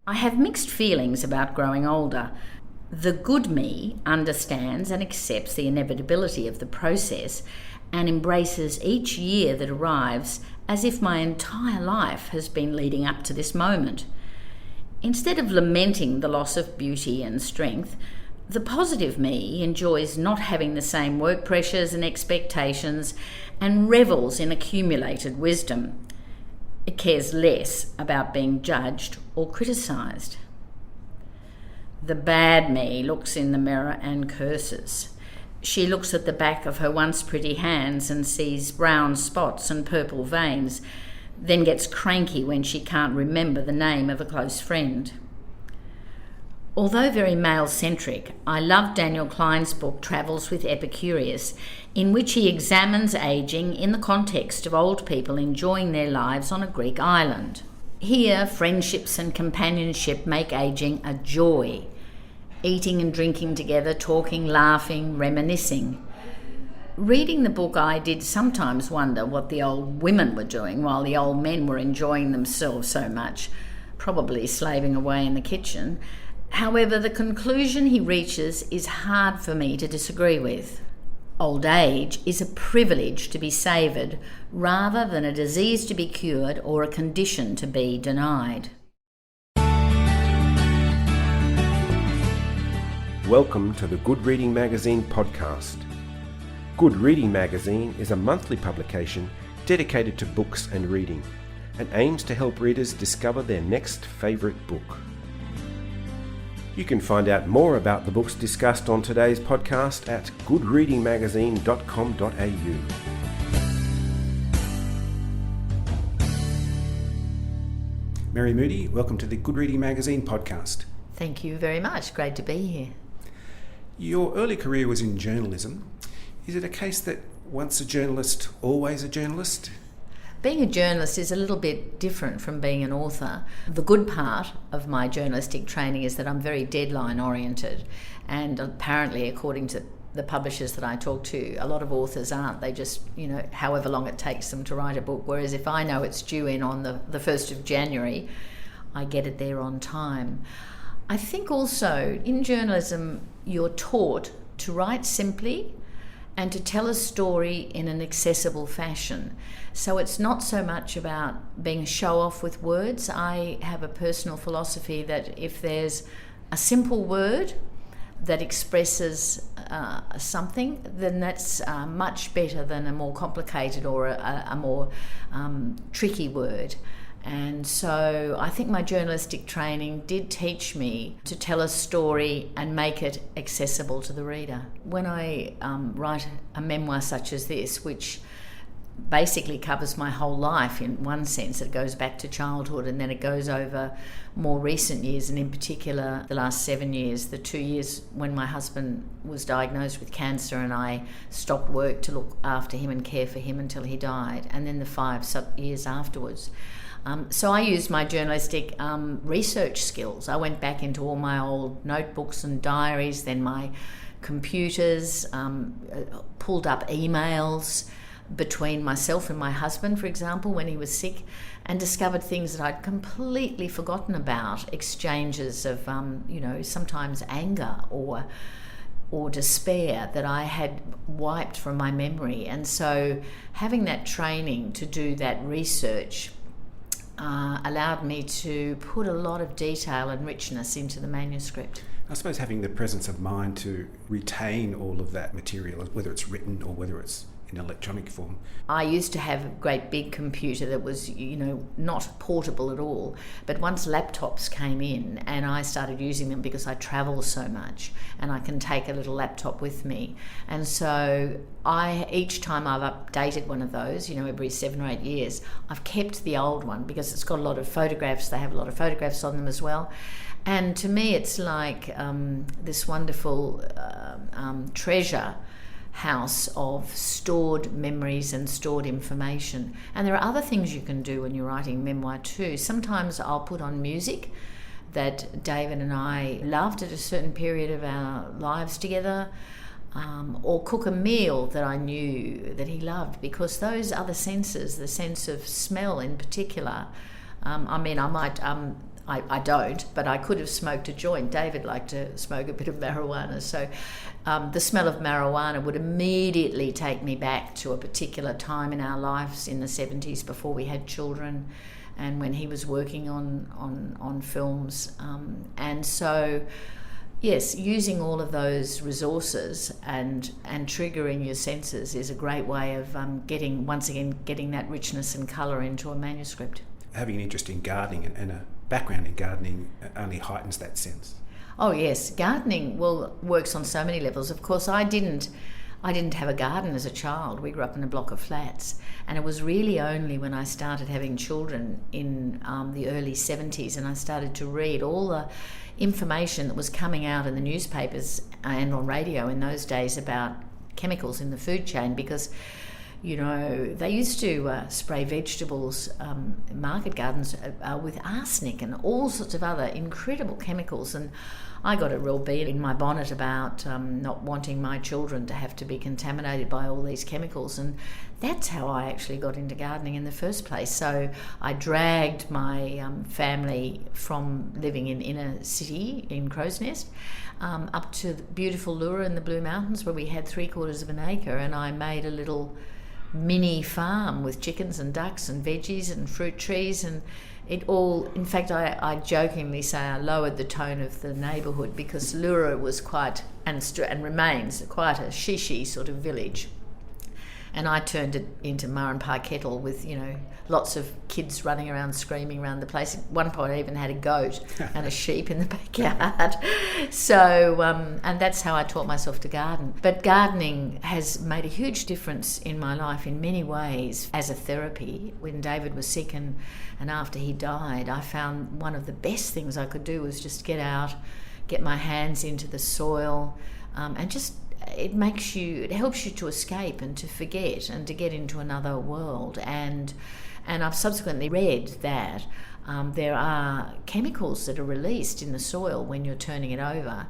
I have mixed feelings about growing older. The good me understands and accepts the inevitability of the process and embraces each year that arrives as if my entire life has been leading up to this moment. Instead of lamenting the loss of beauty and strength, the positive me enjoys not having the same work pressures and expectations and revels in accumulated wisdom. It cares less about being judged or criticised. The bad me looks in the mirror and curses. She looks at the back of her once pretty hands and sees brown spots and purple veins, then gets cranky when she can't remember the name of a close friend. Although very male-centric, I love Daniel Klein's book Travels with Epicurus, in which he examines ageing in the context of old people enjoying their lives on a Greek island. Here, friendships and companionship make ageing a joy. Eating and drinking together, talking, laughing, reminiscing. Reading the book, I did sometimes wonder what the old women were doing while the old men were enjoying themselves so much, probably slaving away in the kitchen. However, the conclusion he reaches is hard for me to disagree with. Old age is a privilege to be savoured rather than a disease to be cured or a condition to be denied. Welcome to the Good Reading Magazine podcast. Good Reading Magazine is a monthly publication dedicated to books and reading and aims to help readers discover their next favourite book. You can find out more about the books discussed on today's podcast at goodreadingmagazine.com.au. Mary Moody, welcome to the Good Reading Magazine podcast. Thank you very much. Great to be here. Your early career was in journalism. Is it a case that once a journalist, always a journalist? Being a journalist is a little bit different from being an author. The good part of my journalistic training is that I'm very deadline oriented, and apparently, according to the publishers that I talk to, a lot of authors aren't. They just, however long it takes them to write a book, whereas if I know it's due in on the 1st of January, I get it there on time. I think also in journalism you're taught to write simply and to tell a story in an accessible fashion. So it's not so much about being a show-off with words. I have a personal philosophy that if there's a simple word that expresses something, then that's much better than a more complicated or a more tricky word. And so I think my journalistic training did teach me to tell a story and make it accessible to the reader. When I write a memoir such as this, which basically covers my whole life in one sense, it goes back to childhood and then it goes over more recent years, and in particular the last 7 years, the 2 years when my husband was diagnosed with cancer and I stopped work to look after him and care for him until he died, and then the 5 years afterwards. So I used my journalistic research skills. I went back into all my old notebooks and diaries, then my computers, pulled up emails between myself and my husband, for example, when he was sick, and discovered things that I'd completely forgotten about, exchanges of, sometimes anger or despair that I had wiped from my memory. And so having that training to do that research allowed me to put a lot of detail and richness into the manuscript. I suppose having the presence of mind to retain all of that material, whether it's written or whether it's in electronic form. I used to have a great big computer that was, not portable at all. But once laptops came in and I started using them because I travel so much and I can take a little laptop with me. And so each time I've updated one of those, every 7 or 8 years, I've kept the old one because it's got a lot of photographs. They have a lot of photographs on them as well. And to me, it's like this wonderful treasure house of stored memories and stored information. And there are other things you can do when you're writing memoir too. Sometimes I'll put on music that David and I loved at a certain period of our lives together, or cook a meal that I knew that he loved, because those other senses, the sense of smell in particular, I might I don't, but I could have smoked a joint. David liked to smoke a bit of marijuana, so the smell of marijuana would immediately take me back to a particular time in our lives in the 70s before we had children, and when he was working on films. And so, yes, using all of those resources and triggering your senses is a great way of getting that richness and colour into a manuscript. Having an interest in gardening and a background in gardening only heightens that sense. Oh yes, gardening works on so many levels. Of course, I didn't have a garden as a child. We grew up in a block of flats, and it was really only when I started having children in the early 70s and I started to read all the information that was coming out in the newspapers and on radio in those days about chemicals in the food chain, because they used to spray vegetables, market gardens, with arsenic and all sorts of other incredible chemicals. And I got a real bee in my bonnet about not wanting my children to have to be contaminated by all these chemicals. And that's how I actually got into gardening in the first place. So I dragged my family from living in inner city in Crow's Nest up to the beautiful Leura in the Blue Mountains, where we had 3/4 of an acre, and I made a little mini farm with chickens and ducks and veggies and fruit trees, and it all, in fact, I jokingly say I lowered the tone of the neighbourhood, because Leura was quite, and remains quite, a shishi sort of village, and I turned it into Murrumpa Kettle with lots of kids running around screaming around the place. At one point I even had a goat and a sheep in the backyard. So and that's how I taught myself to garden. But gardening has made a huge difference in my life in many ways as a therapy. When David was sick and after he died, I found one of the best things I could do was just get out, get my hands into the soil, and just it helps you to escape and to forget and to get into another world. And I've subsequently read that there are chemicals that are released in the soil when you're turning it over.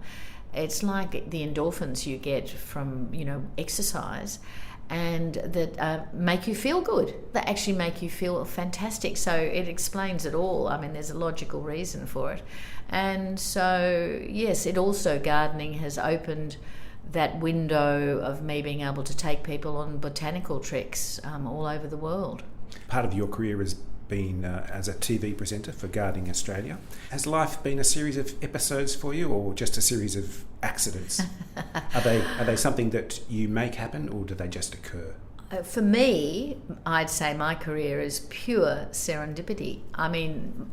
It's like the endorphins you get from exercise, and that make you feel good. They actually make you feel fantastic. So it explains it all. I mean, there's a logical reason for it. And so yes, it also, gardening has opened that window of me being able to take people on botanical treks all over the world. Part of your career has been as a TV presenter for Gardening Australia. Has life been a series of episodes for you, or just a series of accidents? Are they something that you make happen, or do they just occur? For me, I'd say my career is pure serendipity. I mean,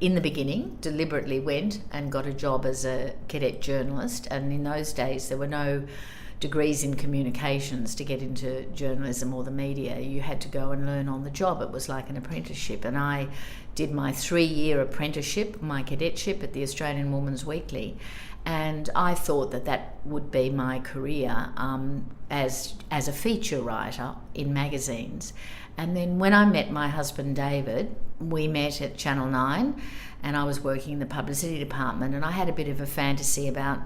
in the beginning, deliberately went and got a job as a cadet journalist, and in those days there were no degrees in communications to get into journalism or the media. You had to go and learn on the job. It was like an apprenticeship, and I did my 3-year apprenticeship, my cadetship, at the Australian Woman's Weekly. And I thought that would be my career as a feature writer in magazines. And then when I met my husband David, we met at Channel 9, and I was working in the publicity department, and I had a bit of a fantasy about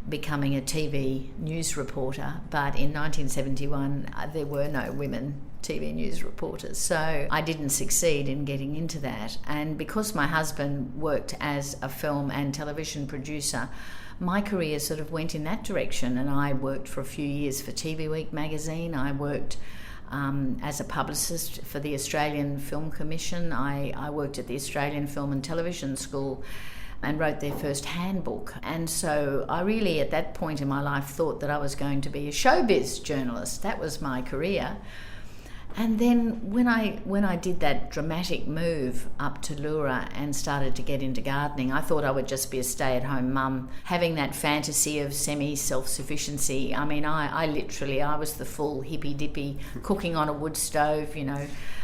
becoming a TV news reporter, but in 1971 there were no women TV news reporters, so I didn't succeed in getting into that. And because my husband worked as a film and television producer, my career sort of went in that direction, and I worked for a few years for TV Week magazine. I worked as a publicist for the Australian Film Commission. I worked at the Australian Film and Television School and wrote their first handbook. And so I really, at that point in my life, thought that I was going to be a showbiz journalist. That was my career. And then when I did that dramatic move up to Leura and started to get into gardening, I thought I would just be a stay-at-home mum, having that fantasy of semi-self-sufficiency. I mean, I was the full hippy-dippy, cooking on a wood stove,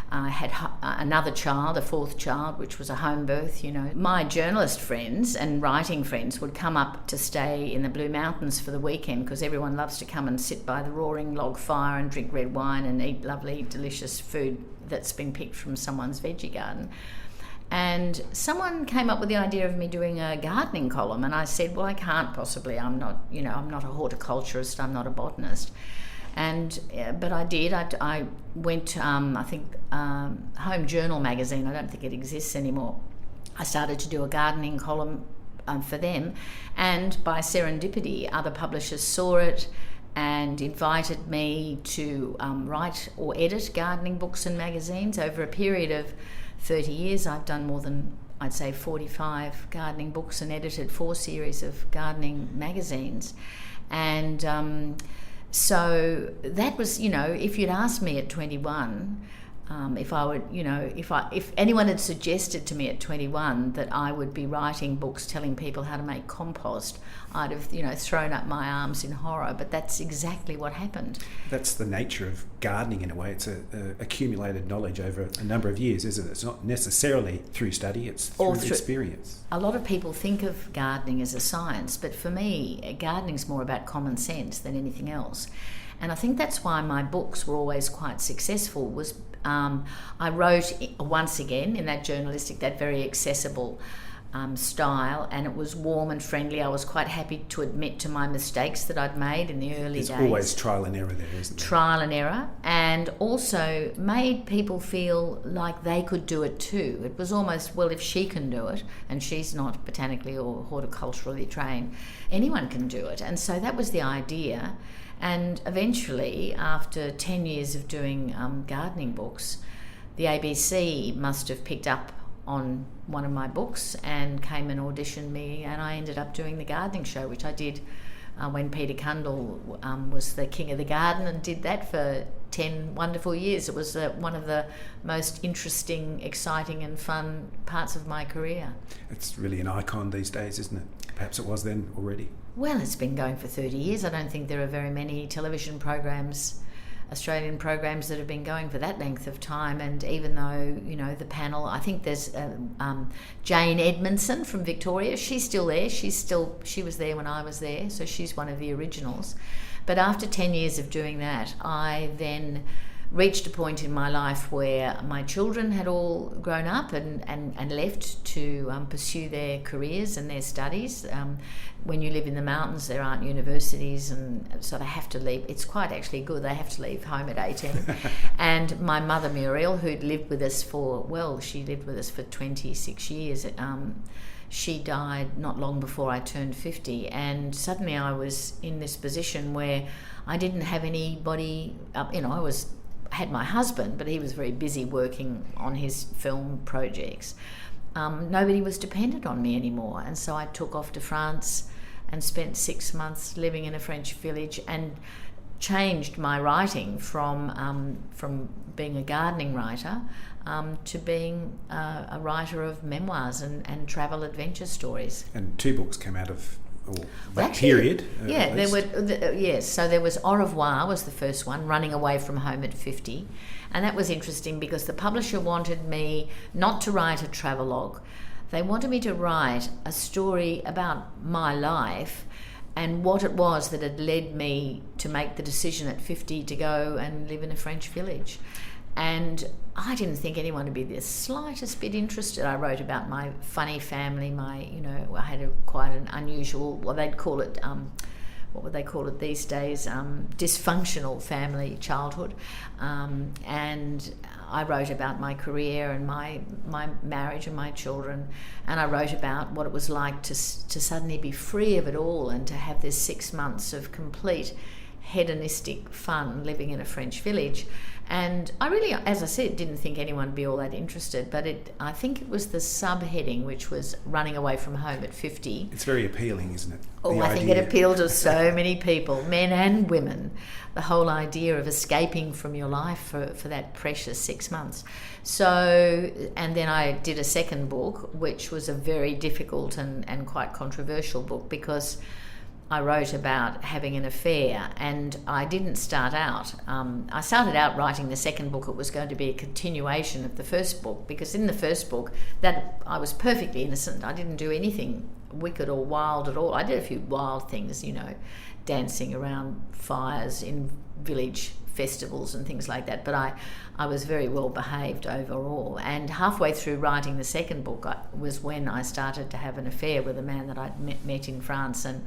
I had another child, a 4th child, which was a home birth, My journalist friends and writing friends would come up to stay in the Blue Mountains for the weekend, because everyone loves to come and sit by the roaring log fire and drink red wine and eat lovely, delicious food that's been picked from someone's veggie garden. And someone came up with the idea of me doing a gardening column, and I said, well, I can't possibly. I'm not a horticulturist, I'm not a botanist. But I did. I went, Home Journal magazine, I don't think it exists anymore, I started to do a gardening column for them, and by serendipity, other publishers saw it and invited me to write or edit gardening books and magazines. Over a period of 30 years, I've done more than, I'd say, 45 gardening books and edited 4 series of gardening magazines. And so that was, if you'd asked me at 21, if anyone had suggested to me at 21 that I would be writing books telling people how to make compost, I'd have, thrown up my arms in horror. But that's exactly what happened. That's the nature of gardening in a way. It's a accumulated knowledge over a number of years, isn't it? It's not necessarily through study, it's through experience. A lot of people think of gardening as a science, but for me, gardening's more about common sense than anything else. And I think that's why my books were always quite successful. I wrote once again in that journalistic, that very accessible style, and it was warm and friendly. I was quite happy to admit to my mistakes that I'd made in the early days. There's always trial and error there, isn't there? Trial and error, and also made people feel like they could do it too. It was almost, well, if she can do it, and she's not botanically or horticulturally trained, anyone can do it. And so that was the idea. And eventually, after 10 years of doing gardening books, the ABC must have picked up on one of my books and came and auditioned me, and I ended up doing the gardening show, which I did when Peter Cundall was the king of the garden, and did that for 10 wonderful years. It was one of the most interesting, exciting and fun parts of my career. It's really an icon these days, isn't it? Perhaps it was then already. Well, it's been going for 30 years. I don't think there are very many television programs, Australian programs, that have been going for that length of time. And even though, the panel, I think there's Jane Edmondson from Victoria. She's still there. She was there when I was there, so she's one of the originals. But after 10 years of doing that, I then reached a point in my life where my children had all grown up and left to pursue their careers and their studies. When you live in the mountains, there aren't universities, and so they have to leave. It's quite actually good. They have to leave home at 18. And my mother, Muriel, who'd lived with us she lived with us for 26 years. She died not long before I turned 50, and suddenly I was in this position where I didn't have anybody. I had my husband, but he was very busy working on his film projects. Nobody was dependent on me anymore, and so I took off to France and spent 6 months living in a French village, and changed my writing from being a gardening writer to being a writer of memoirs and travel adventure stories. And 2 books came out of that period. Yeah, there were. Yes, so there was Au Revoir was the first one, Running Away from Home at 50, and that was interesting because the publisher wanted me not to write a travelogue. They wanted me to write a story about my life and what it was that had led me to make the decision at 50 to go and live in a French village. And I didn't think anyone would be the slightest bit interested. I wrote about my funny family, I had quite an unusual, they'd call it, what would they call it these days, dysfunctional family childhood. And I wrote about my career and my marriage and my children. And I wrote about what it was like to suddenly be free of it all and to have this 6 months of complete hedonistic fun living in a French village. And I really, as I said, didn't think anyone would be all that interested, but I think it was the subheading, which was Running Away from Home at 50. It's very appealing, isn't it? I think it appealed to so many people, men and women, the whole idea of escaping from your life for that precious 6 months. So, and then I did a second book, which was a very difficult and quite controversial book, because I wrote about having an affair, and I didn't start out. I started out writing the second book. It was going to be a continuation of the first book, because in the first book that I was perfectly innocent. I didn't do anything wicked or wild at all. I did a few wild things, dancing around fires in village festivals and things like that, but I was very well behaved overall. And halfway through writing the second book was when I started to have an affair with a man that I'd met in France, and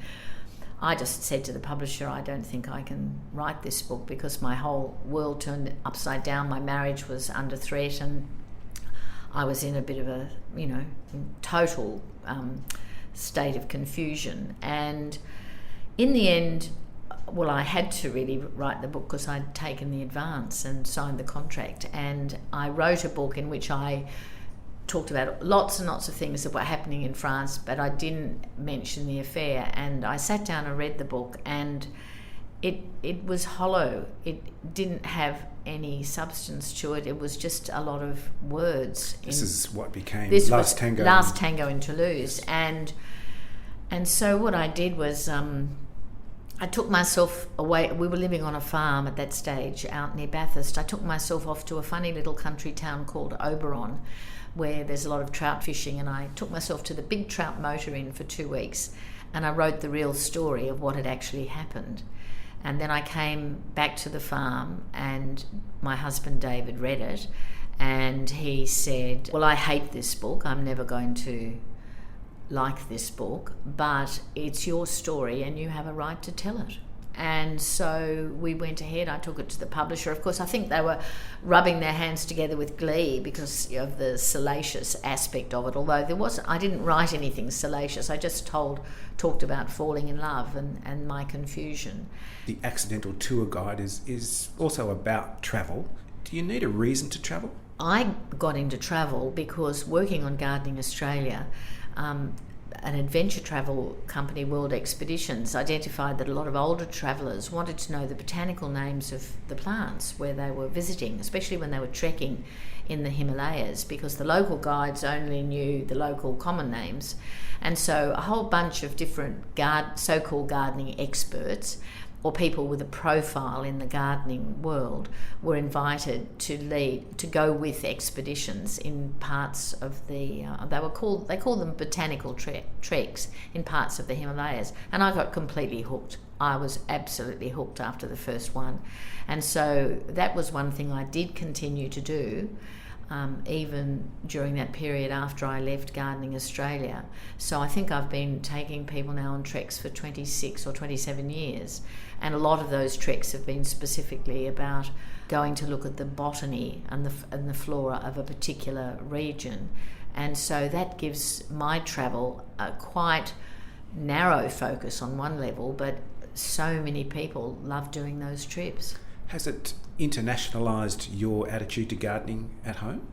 I just said to the publisher, I don't think I can write this book because my whole world turned upside down. My marriage was under threat, and I was in a bit of a, total state of confusion. And in the end, well, I had to really write the book because I'd taken the advance and signed the contract. And I wrote a book in which I talked about lots and lots of things that were happening in France, but I didn't mention the affair. And I sat down and read the book, and it was hollow. It didn't have any substance to it. It was just a lot of words. This is what became Last Tango in Toulouse. And so what I did was I took myself away. We were living on a farm at that stage out near Bathurst. I took myself off to a funny little country town called Oberon, where there's a lot of trout fishing, and I took myself to the big trout motor inn for 2 weeks, and I wrote the real story of what had actually happened. And then I came back to the farm, and my husband David read it, and he said, well, I hate this book. I'm never going to like this book, but it's your story and you have a right to tell it. And so we went ahead. I took it to the publisher. Of course, I think they were rubbing their hands together with glee because of the salacious aspect of it, although I didn't write anything salacious. I just talked about falling in love and my confusion. The accidental tour guide is also about travel. Do you need a reason to travel? I got into travel because working on Gardening Australia, an adventure travel company, World Expeditions, identified that a lot of older travellers wanted to know the botanical names of the plants where they were visiting, especially when they were trekking in the Himalayas, because the local guides only knew the local common names. And so a whole bunch of different so-called gardening experts, or people with a profile in the gardening world, were invited to go with expeditions in parts of the they called them botanical treks in parts of the Himalayas, and I got completely hooked. I was absolutely hooked after the first one, and so that was one thing I did continue to do. Even during that period after I left Gardening Australia. So I think I've been taking people now on treks for 26 or 27 years, and a lot of those treks have been specifically about going to look at the botany and the flora of a particular region. And so that gives my travel a quite narrow focus on one level, but so many people love doing those trips. Has it internationalised your attitude to gardening at home?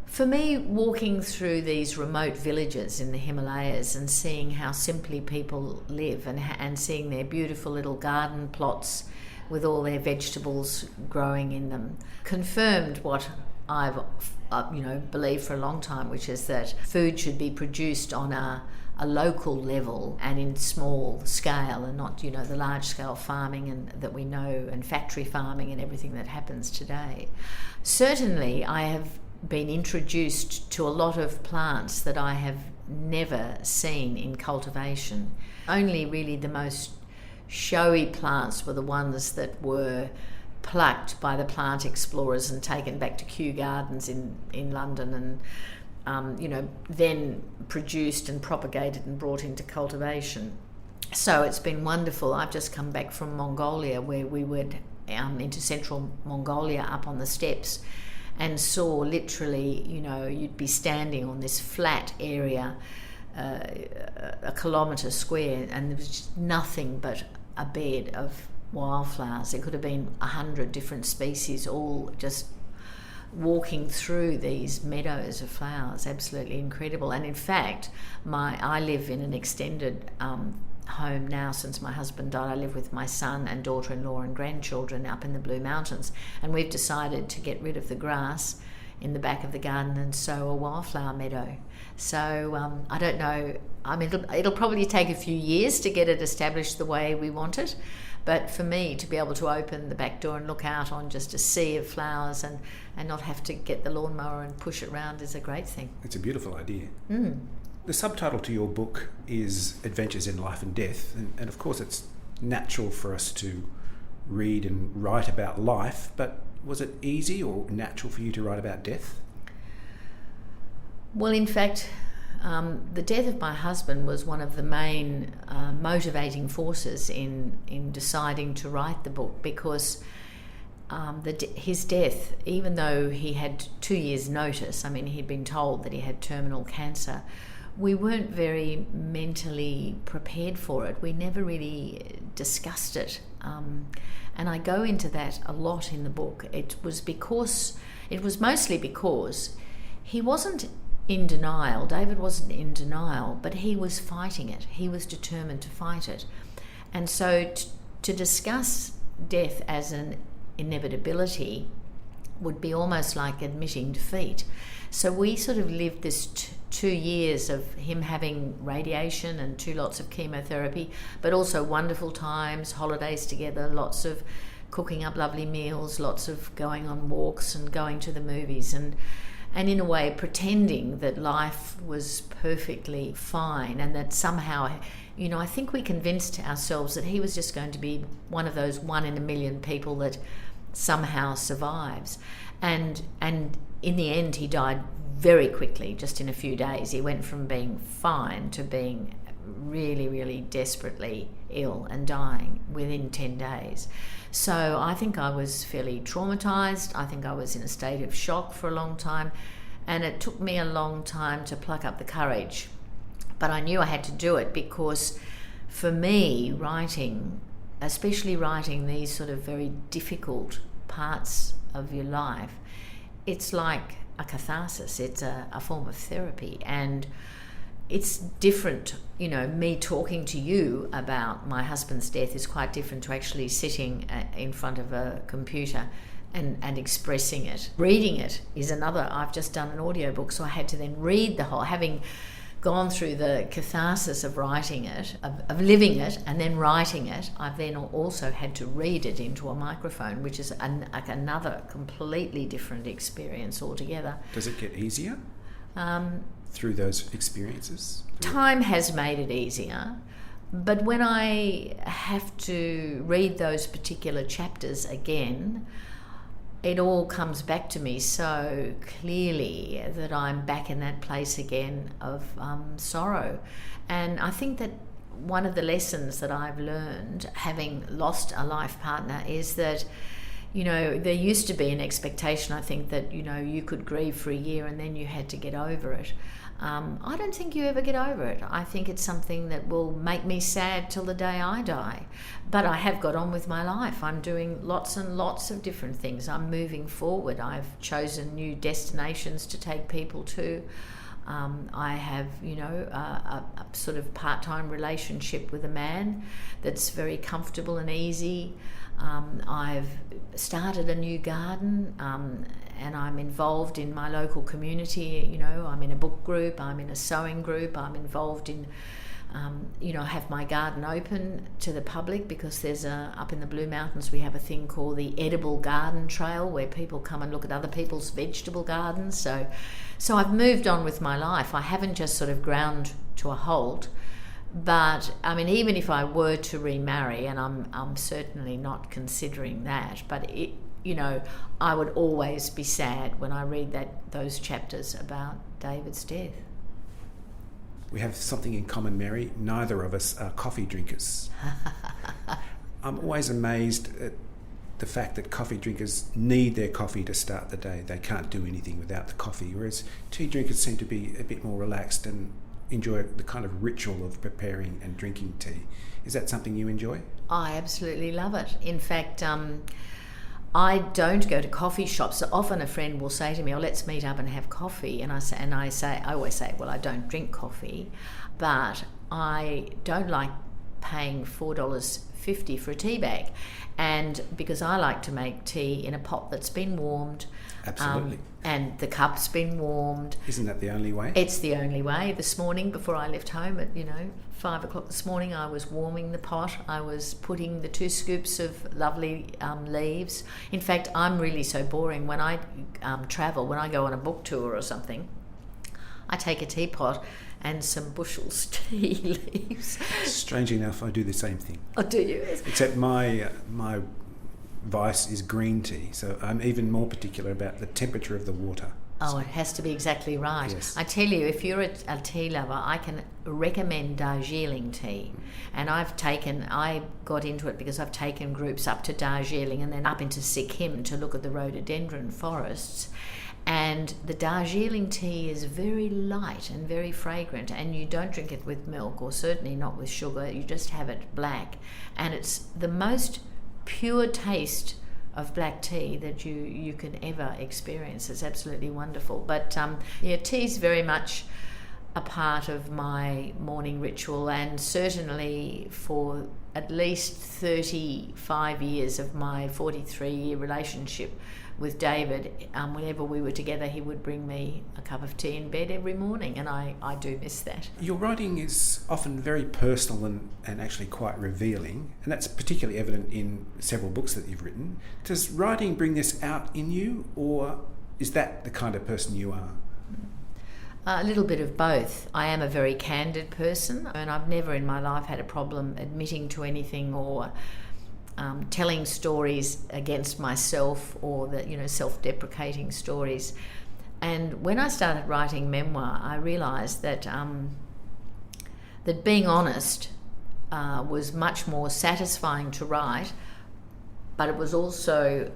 For me, walking through these remote villages in the Himalayas and seeing how simply people live and seeing their beautiful little garden plots with all their vegetables growing in them confirmed what I've believed for a long time, which is that food should be produced on a local level and in small scale, and not the large scale farming and that we know, and factory farming and everything that happens today. Certainly I have been introduced to a lot of plants that I have never seen in cultivation. Only really the most showy plants were the ones that were plucked by the plant explorers and taken back to Kew Gardens in London and then produced and propagated and brought into cultivation. So it's been wonderful. I've just come back from Mongolia, where we went into central Mongolia up on the steppes and saw literally, you'd be standing on this flat area, a kilometre square, and there was just nothing but a bed of wildflowers. There could have been 100 different species, all just walking through these meadows of flowers. Absolutely incredible. And in fact, I live in an extended home now since my husband died. I live with my son and daughter-in-law and grandchildren up in the Blue Mountains, and we've decided to get rid of the grass in the back of the garden and sow a wildflower meadow. So I don't know, it'll probably take a few years to get it established the way we want it. But for me, to be able to open the back door and look out on just a sea of flowers and not have to get the lawnmower and push it around is a great thing. It's a beautiful idea. The subtitle to your book is Adventures in Life and Death. And of course, it's natural for us to read and write about life, but was it easy or natural for you to write about death? Well, in fact, the death of my husband was one of the main motivating forces in deciding to write the book, because his death, even though he had 2 years' notice, I mean, he'd been told that he had terminal cancer, we weren't very mentally prepared for it. We never really discussed it. And I go into that a lot in the book. It was mostly because he wasn't in denial. David wasn't in denial, but he was fighting it. He was determined to fight it. And so to discuss death as an inevitability would be almost like admitting defeat. So we sort of lived this 2 years of him having radiation and 2 lots of chemotherapy, but also wonderful times, holidays together, lots of cooking up lovely meals, lots of going on walks and going to the movies, and in a way pretending that life was perfectly fine, and that somehow, I think we convinced ourselves that he was just going to be one of those 1 in a million people that somehow survives. And in the end, he died very quickly, just in a few days. He went from being fine to being really, really desperately ill and dying within 10 days. So I think I was fairly traumatised. I think I was in a state of shock for a long time, and it took me a long time to pluck up the courage. But I knew I had to do it, because for me, writing, especially writing these sort of very difficult parts of your life, it's like a catharsis. It's a form of therapy, and it's different. Me talking to you about my husband's death is quite different to actually sitting in front of a computer and expressing it. Reading it is another. I've just done an audiobook, so I had to then read the whole, having gone through the catharsis of writing it, of living it, and then writing it. I've then also had to read it into a microphone, which is another completely different experience altogether. Does it get easier through those experiences? Time has made it easier, but when I have to read those particular chapters again, it all comes back to me so clearly that I'm back in that place again of sorrow. And I think that one of the lessons that I've learned, having lost a life partner, is that, there used to be an expectation, I think, that, you could grieve for a year and then you had to get over it. I don't think you ever get over it. I think it's something that will make me sad till the day I die. But I have got on with my life. I'm doing lots and lots of different things. I'm moving forward. I've chosen new destinations to take people to. I have, a sort of part-time relationship with a man that's very comfortable and easy. I've started a new garden, and I'm involved in my local community. I'm in a book group, I'm in a sewing group, I'm involved in, I have my garden open to the public, because there's up in the Blue Mountains we have a thing called the Edible Garden Trail, where people come and look at other people's vegetable gardens. So I've moved on with my life. I haven't just sort of ground to a halt. But I mean, even if I were to remarry, and I'm certainly not considering that, but I would always be sad when I read those chapters about David's death. We have something in common, Mary. Neither of us are coffee drinkers. I'm always amazed at the fact that coffee drinkers need their coffee to start the day. They can't do anything without the coffee, whereas tea drinkers seem to be a bit more relaxed and enjoy the kind of ritual of preparing and drinking tea. Is that something you enjoy? I absolutely love it. In fact, I don't go to coffee shops. So often a friend will say to me, let's meet up and have coffee. And I always say, well, I don't drink coffee, but I don't like paying $4.50 for a tea bag. And because I like to make tea in a pot that's been warmed. Absolutely. And the cup's been warmed. Isn't that the only way? It's the only way. This morning, before I left home at 5 o'clock this morning, I was warming the pot. I was putting the 2 scoops of lovely leaves. In fact, I'm really so boring. When I travel, when I go on a book tour or something, I take a teapot and some bushels tea leaves. Strangely enough, I do the same thing. Oh, do you? Except my vice is green tea, so I'm even more particular about the temperature of the water. Oh, it has to be exactly right. Yes. I tell you, if you're a tea lover, I can recommend Darjeeling tea. And I got into it because I've taken groups up to Darjeeling and then up into Sikkim to look at the rhododendron forests. And the Darjeeling tea is very light and very fragrant, and you don't drink it with milk, or certainly not with sugar. You just have it black. And it's the most pure taste of black tea that you can ever experience. It's absolutely wonderful. But tea's very much a part of my morning ritual, and certainly for at least 35 years of my 43-year relationship with David, whenever we were together, he would bring me a cup of tea in bed every morning, and I do miss that. Your writing is often very personal and actually quite revealing, and that's particularly evident in several books that you've written. Does writing bring this out in you, or is that the kind of person you are? A little bit of both. I am a very candid person, and I've never in my life had a problem admitting to anything or telling stories against myself, or self-deprecating stories. And when I started writing memoir, I realised that that being honest was much more satisfying to write, but it was also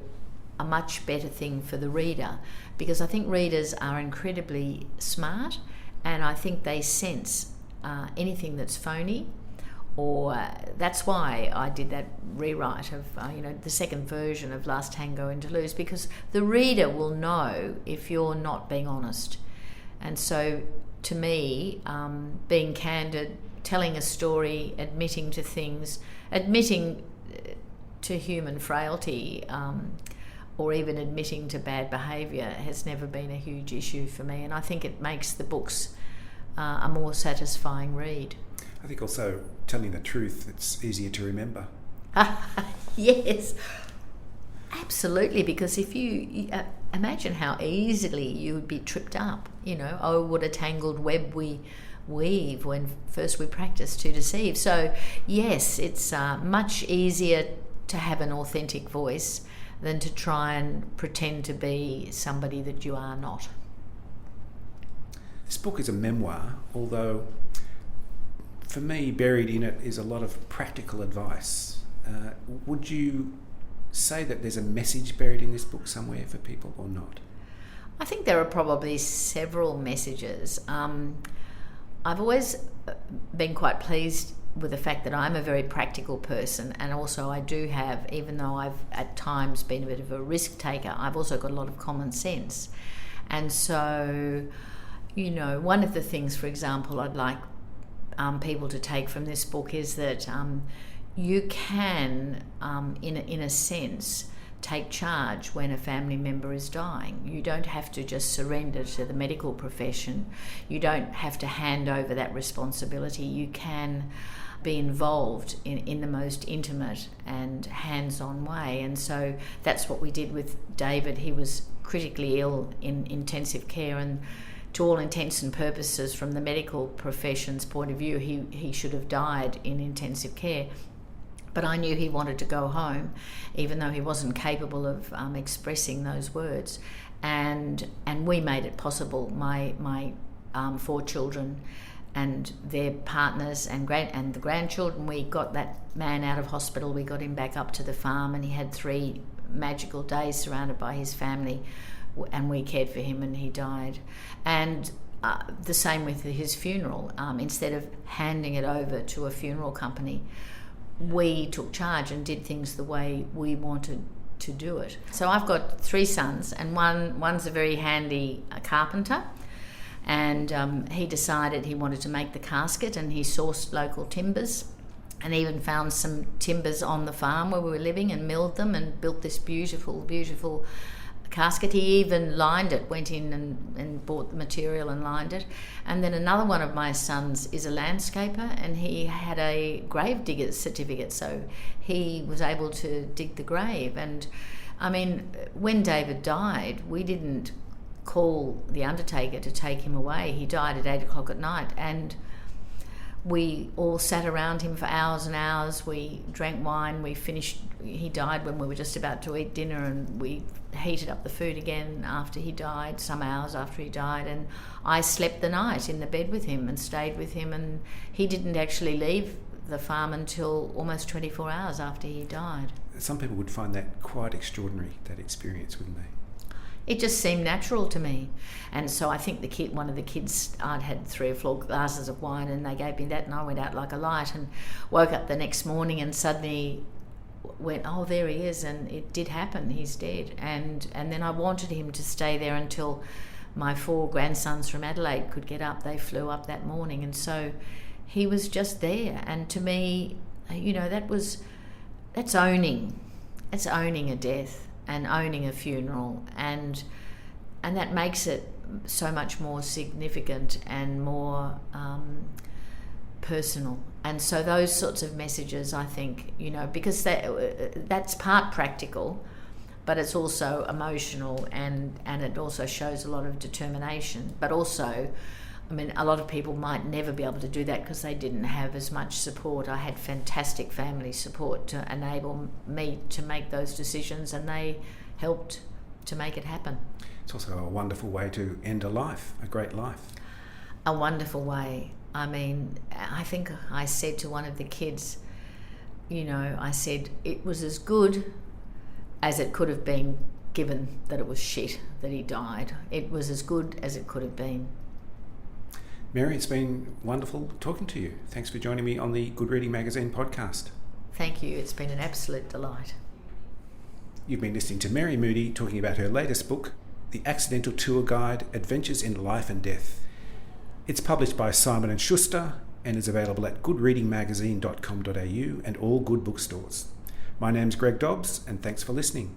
a much better thing for the reader, because I think readers are incredibly smart, and I think they sense anything that's phony. Or that's why I did that rewrite of, the second version of Last Tango in Toulouse, because the reader will know if you're not being honest. And so, to me, being candid, telling a story, admitting to things, admitting to human frailty, or even admitting to bad behaviour has never been a huge issue for me. And I think it makes the books a more satisfying read. I think also telling the truth, it's easier to remember. Yes, absolutely, because if you imagine how easily you would be tripped up, oh, what a tangled web we weave when first we practice to deceive. So yes, it's much easier to have an authentic voice than to try and pretend to be somebody that you are not. This book is a memoir, although for me, buried in it is a lot of practical advice. Would you say that there's a message buried in this book somewhere for people, or not? I think there are probably several messages. I've always been quite pleased with the fact that I'm a very practical person, and also I do have, even though I've at times been a bit of a risk taker, I've also got a lot of common sense. And so, one of the things, for example, I'd like people to take from this book is that you can, in a sense, take charge when a family member is dying. You don't have to just surrender to the medical profession. You don't have to hand over that responsibility. You can be involved in the most intimate and hands-on way. And so that's what we did with David. He was critically ill in intensive care, and to all intents and purposes, from the medical profession's point of view, he should have died in intensive care. But I knew he wanted to go home, even though he wasn't capable of expressing those words. And we made it possible. My 4 children and their partners and the grandchildren, we got that man out of hospital. We got him back up to the farm, and he had 3 magical days surrounded by his family, and we cared for him, and he died. And the same with his funeral. Instead of handing it over to a funeral company, we took charge and did things the way we wanted to do it. So I've got 3 sons, and one's a very handy carpenter, and he decided he wanted to make the casket, and he sourced local timbers and even found some timbers on the farm where we were living and milled them and built this beautiful, beautiful casket. He even lined it, went in and bought the material and lined it. And then another one of my sons is a landscaper, and he had a grave digger's certificate, so he was able to dig the grave. And I mean, when David died, we didn't call the undertaker to take him away. He died at 8 o'clock at night, and we all sat around him for hours and hours. We drank wine. He died when we were just about to eat dinner, and we heated up the food again after he died, some hours after he died, and I slept the night in the bed with him and stayed with him, and he didn't actually leave the farm until almost 24 hours after he died. Some people would find that quite extraordinary, that experience, wouldn't they? It just seemed natural to me. And so I think one of the kids, I'd had 3 or 4 glasses of wine, and they gave me that, and I went out like a light and woke up the next morning and suddenly went, oh, there he is, and it did happen, he's dead. And then I wanted him to stay there until my 4 grandsons from Adelaide could get up. They flew up that morning, and so he was just there. And to me, that's owning a death and owning a funeral, and that makes it so much more significant and more personal. And so those sorts of messages, I think, because that's part practical, but it's also emotional, and it also shows a lot of determination. But also, a lot of people might never be able to do that because they didn't have as much support. I had fantastic family support to enable me to make those decisions, and they helped to make it happen. It's also a wonderful way to end a life, a great life. A wonderful way. I think I said to one of the kids, I said, it was as good as it could have been, given that it was shit that he died. It was as good as it could have been. Mary, it's been wonderful talking to you. Thanks for joining me on the Good Reading Magazine podcast. Thank you. It's been an absolute delight. You've been listening to Mary Moody talking about her latest book, The Accidental Tour Guide, Adventures in Life and Death. It's published by Simon & Schuster and is available at goodreadingmagazine.com.au and all good bookstores. My name's Greg Dobbs, and thanks for listening.